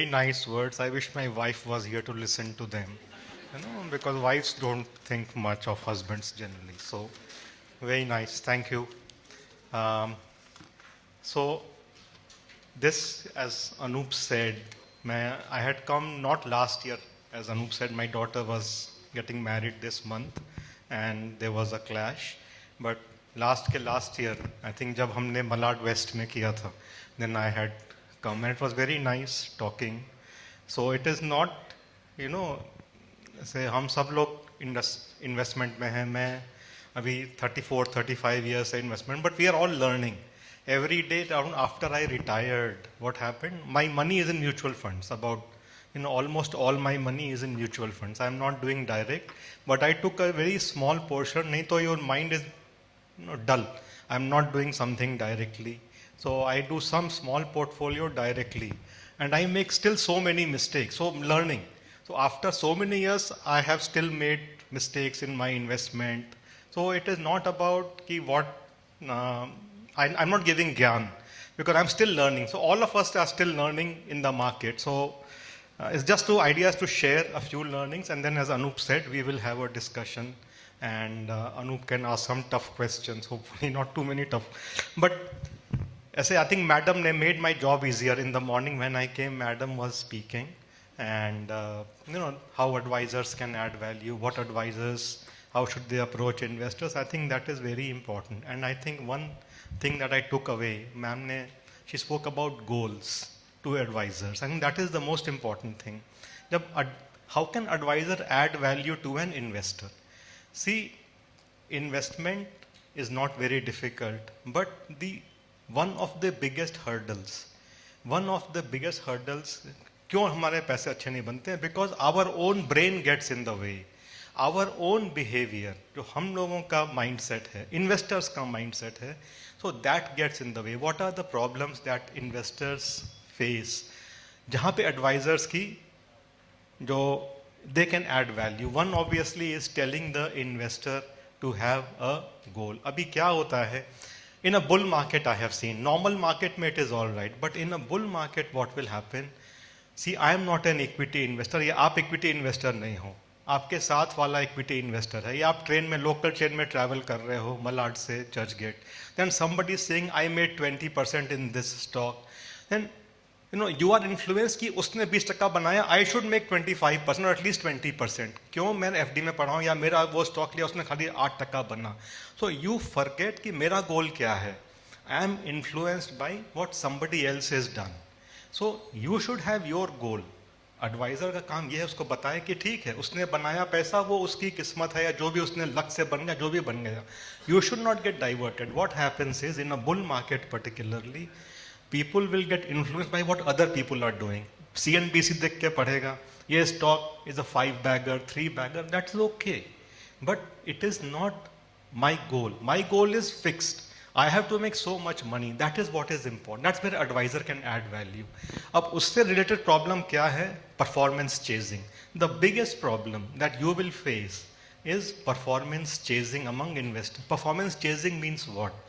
very nice words. I wish my wife was here to listen to them. Because wives don't think much of husbands generally. So, very nice. Thank you. Um, so, this, as Anup said, I had come not last year. As Anup said, my daughter was getting married this month, and there was a clash. But last year, I think जब हमने Malad West में किया था, then I had come, and it was very nice talking. So it is not, से हम सब लोग investment में हैं. मैं अभी 34-35 years से investment, but we are all learning. Every day after I retired, what happened? My money is in mutual funds. Almost all my money is in mutual funds. I'm not doing direct, but I took a very small portion. नहीं तो your mind is dull. I'm not doing something directly. So I do some small portfolio directly. And I make still so many mistakes. So I'm learning. So after so many years, I have still made mistakes in my investment. So it is not about I'm not giving gyan because I'm still learning. So all of us are still learning in the market. So it's just two ideas to share a few learnings, and then as Anup said, we will have a discussion, and Anup can ask some tough questions, hopefully not too many tough. But I think Madam made my job easier. In the morning when I came, Madam was speaking, and how advisors can add value, what advisors, how should they approach investors. I think that is very important. And I think one thing that I took away, she spoke about goals to advisors. I think that is the most important thing. How can advisor add value to an investor? See, investment is not very difficult, but one of the biggest hurdles, क्यों हमारे पैसे अच्छे नहीं बनते हैं? Because our own brain gets in the way. Our own behavior, जो हम लोगों का mindset है, investors का mindset है, so that gets in the way. What are the problems that investors face? जहाँ पे advisors की जो they can add value. One obviously is telling the investor to have a goal. अभी क्या होता है? In a bull market I have seen. Normal market में it is all right, but in a bull market what will happen? See, I am not an equity investor. या आप equity investor नहीं हो. आपके साथ वाला इक्विटी इन्वेस्टर है, या आप ट्रेन में लोकल ट्रेन में ट्रैवल कर रहे हो मलाड से Churchgate, then somebody saying I made 20% in this stock, then you are influence कि उसने 20% बनाया, आई शुड मेक 25% और एटलीस्ट 20%. क्यों? मैंने एफडी में पढ़ा हूँ या मेरा वो स्टॉक लिया उसने खाली 8% बना. सो यू फॉरगेट कि मेरा गोल क्या है. I am influenced by what somebody else is done. So you should have your goal. Advisor का काम यह है उसको बताए कि ठीक है उसने बनाया पैसा, वो उसकी किस्मत है, या जो भी उसने लक से बन गया, जो भी बन गया. You should not get diverted. What happens is in a bull market particularly, people will get influenced by what other people are doing. CNBC देख के पढ़ेगा ये stock is a 5 bagger 3 bagger, that's okay, but it is not my goal. My goal is fixed. I have to make so much money. That is what is important. That's where advisor can add value. अब उससे related problem क्या है? Performance chasing. The biggest problem that you will face is performance chasing among investors. Performance chasing means what?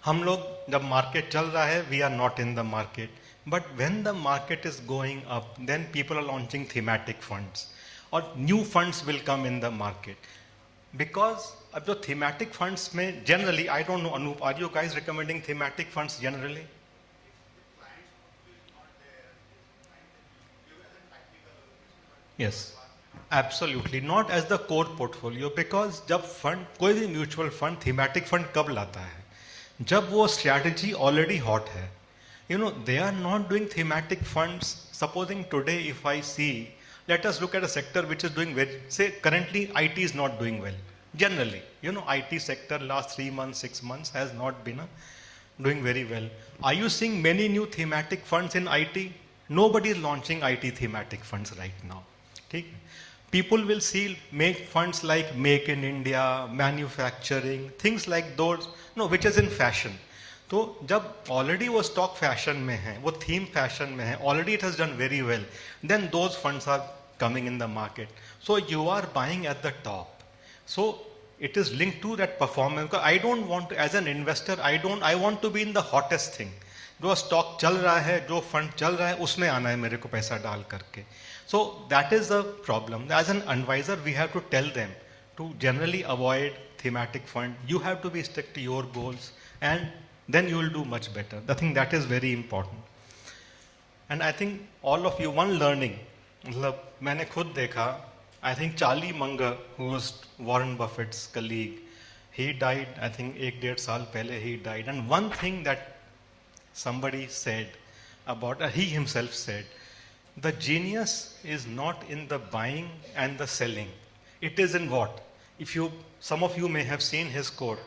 हम लोग जब market चल रहा है, we are not in the market. But when the market is going up, then people are launching thematic funds, or new funds will come in the market. Because अब जो thematic funds में generally, I don't know Anup, are you guys recommending thematic funds generally? Yes, absolutely not as the core portfolio. Because जब fund, कोई भी mutual fund thematic fund कब लाता है? जब वो strategy already hot है. They are not doing thematic funds. Supposing today if I see, let us look at a sector which is doing well. Say currently IT is not doing well. Generally, IT sector last 3 months, 6 months has not been doing very well. Are you seeing many new thematic funds in IT? Nobody is launching IT thematic funds right now. Okay? People will make funds like Make in India, manufacturing, things like those, which is in fashion. तो जब already वो stock fashion में है, वो theme fashion में है, already it has done very well, then those funds are coming in the market. So you are buying at the top. So it is linked to that performance. I don't want to, as an investor, I want to be in the hottest thing. जो stock चल रहा है, जो fund चल रहा है, उसमें आना है मेरे को पैसा डाल करके. So that is the problem. As an advisor, we have to tell them to generally avoid thematic fund. You have to be stick to your goals, and then you will do much better. I think that is very important. And I think all of you, one learning, मतलब मैंने खुद देखा, I think Charlie Munger, who was Warren Buffett's colleague, he died, I think 1-1.5 साल पहले he died. And one thing that somebody said about, he himself said, the genius is not in the buying and the selling. It is in what? If you, some of you may have seen his quote.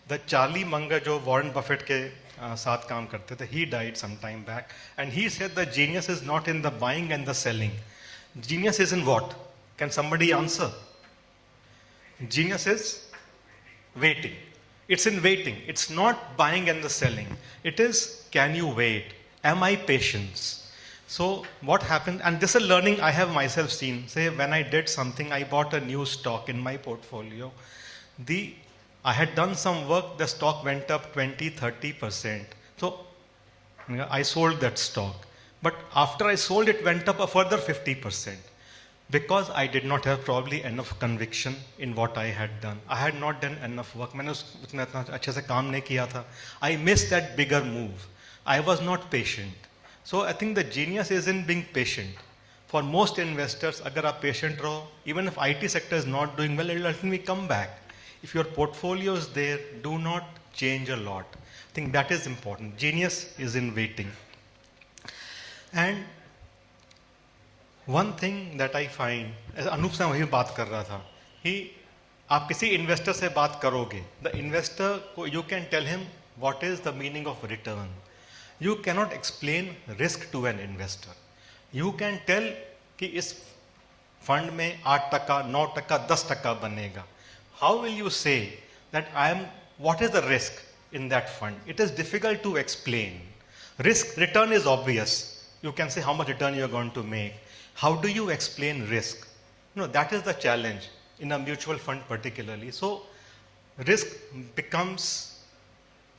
The Charlie Munger, जो Warren Buffett के साथ काम करते थे, he died some time back, and he said the genius is not in the buying and the selling. Genius is in what? Can somebody answer? Genius is waiting. It's in waiting. It's not buying and the selling. It is, can you wait? Am I patient? So what happened, and this is a learning I have myself seen. Say when I did something, I bought a new stock in my portfolio. I had done some work, the stock went up 20-30%. So I sold that stock. But after I sold, it went up a further 50%. Because I did not have probably enough conviction in what I had done. I had not done enough work. मैंने उतना अच्छे से काम नहीं किया था. I missed that bigger move. I was not patient. So I think the genius is in being patient. For most investors, अगर आप patient रहो, even if IT sector is not doing well, it will ultimately come back. If your portfolio is there, do not change a lot. I think that is important. Genius is in waiting. And one thing that I find, Anoop से वही बात कर रहा था, आप किसी investor से बात करोगे, the investor को you can tell him what is the meaning of return. You cannot explain risk to an investor. You can tell कि इस फंड में 8%, 9%, 10% बनेगा. How will you say that what is the risk in that fund? It is difficult to explain. Return is obvious. You can say how much return you are going to make. How do you explain risk? That is the challenge in a mutual fund particularly. So risk becomes,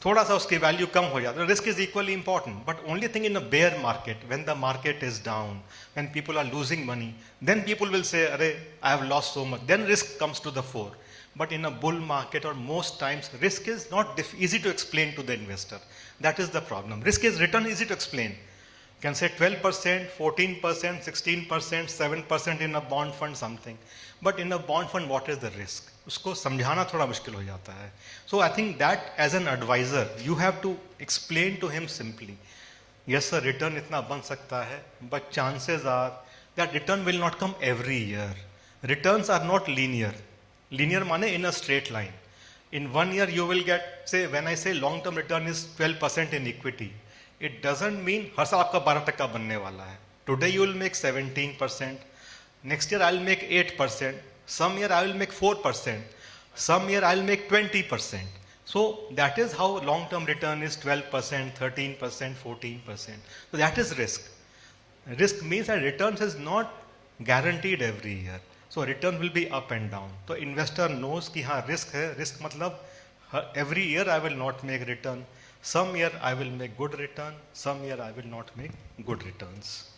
थोड़ा सा उसकी value कम हो जाता है. Risk is equally important, but only thing in a bear market, when the market is down, when people are losing money, then people will say, "Arey, I have lost so much." Then risk comes to the fore. But in a bull market, or most times, risk is not easy to explain to the investor. That is the problem. Return easy to explain. You can say 12%, 14%, 16%, 7% in a bond fund, something. But in a bond fund, what is the risk? उसको समझाना थोड़ा मुश्किल हो जाता है. So I think that as an advisor, you have to explain to him simply. Yes sir, return इतना बन सकता है, but chances are that return will not come every year. Returns are not linear. Linear माने in a straight line. In 1 year you will get, say when I say long term return is 12% in equity, it doesn't mean हर साल आपका 12% बनने वाला है. Today you will make 17%. Next year I will make 8%. Some year I will make 4%. Some year I will make 20%. So that is how long-term return is 12%, 13%, 14%. So that is risk. Risk means that returns is not guaranteed every year. So return will be up and down. So investor knows कि हाँ risk है. Risk मतलब every year I will not make return. Some year I will make good return. Some year I will not make good returns.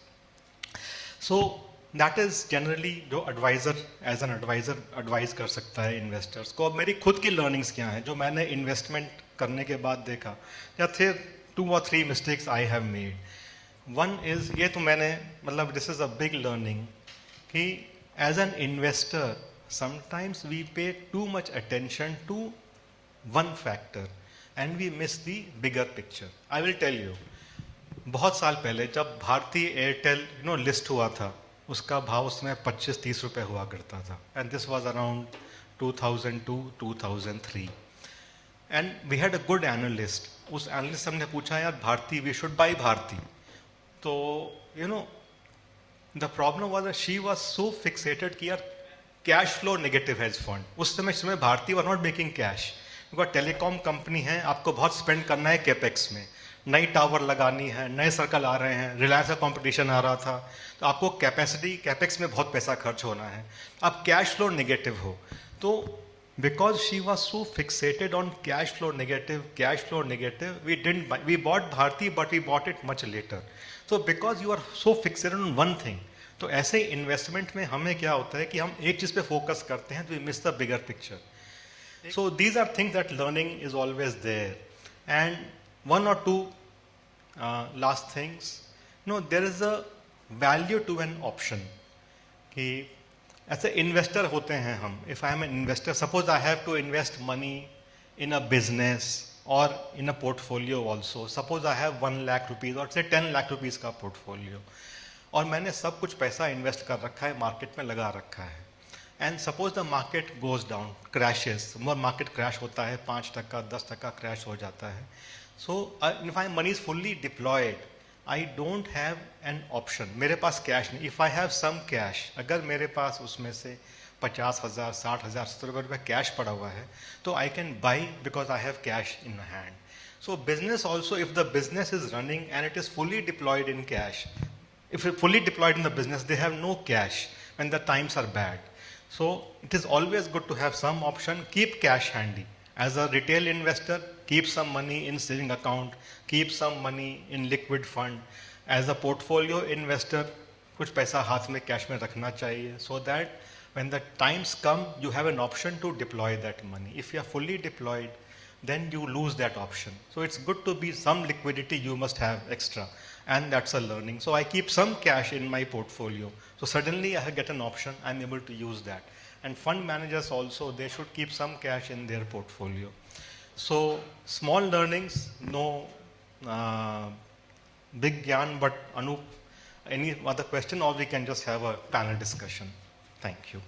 So that is generally जो advisor as an advisor advise कर सकता है investors को. अब मेरी खुद की learnings क्या हैं जो मैंने investment करने के बाद देखा, या थे 2 or 3 mistakes I have made. One is, ये तो मैंने मतलब this is a big learning कि as an investor sometimes we pay too much attention to one factor and we miss the bigger picture. I will tell you, बहुत साल पहले जब Bharti Airtel list हुआ था, उसका भाव उसमें 25-30 रुपए हुआ करता था. And this was around 2002-2003. And we had a good analyst. उस एनालिस्ट हमने पूछा, यार Bharti, we should buy Bharti. तो the problem was she was so fixated कि यार कैश फ्लो नेगेटिव है इस फंड. उस समय Bharti was not making cash. Because telecom company है, आपको बहुत स्पेंड करना है कैपेक्स में, नई टावर लगानी है, नए सर्कल आ रहे हैं, रिलायंस का कंपटीशन आ रहा था, तो आपको कैपेक्स में बहुत पैसा खर्च होना है. आप कैश फ्लो नेगेटिव हो, तो because she was so fixated on cash flow negative, we didn't buy. We bought Bharti, but we bought it much later. So because you are so fixated on one thing, तो ऐसे investment में हमें क्या होता है कि हम एक चीज़ पे फोकस करते हैं तो we miss the bigger picture. So these are things that learning is always there. And one or two last things, there is a value to an option. कि ऐसे इन्वेस्टर होते हैं हम. If I am an investor, suppose I have to invest money in a business or in a portfolio also. Suppose I have 1 lakh rupees or say 10 lakh rupees का portfolio. और मैंने सब कुछ पैसा इन्वेस्ट कर रखा है, मार्केट में लगा रखा है. And suppose the market goes down, crashes, market crash होता है, 5%, 10% क्रैश हो जाता है. So if my money is fully deployed, I don't have an option. मेरे पास कैश नहीं. If I have some cash, अगर मेरे पास उसमें से 50,000, 60,000, 70,000 रुपये कैश पड़ा हुआ है, तो I can buy because I have cash in hand. So business also, if the business is running and it is fully deployed in cash, if you're fully deployed in the business, they have no cash when the times are bad. So it is always good to have some option. Keep cash handy. As a retail investor, keep some money in saving account, keep some money in liquid fund. As a portfolio investor, कुछ पैसा हाथ में cash में रखना चाहिए, so that when the times come, you have an option to deploy that money. If you are fully deployed, then you lose that option. So it's good to be some liquidity you must have extra. And that's a learning. So I keep some cash in my portfolio. So suddenly I get an option, I'm able to use that. And fund managers also, they should keep some cash in their portfolio. So small learnings, no big gyan, but Anup, any other question, or we can just have a panel discussion. Thank you.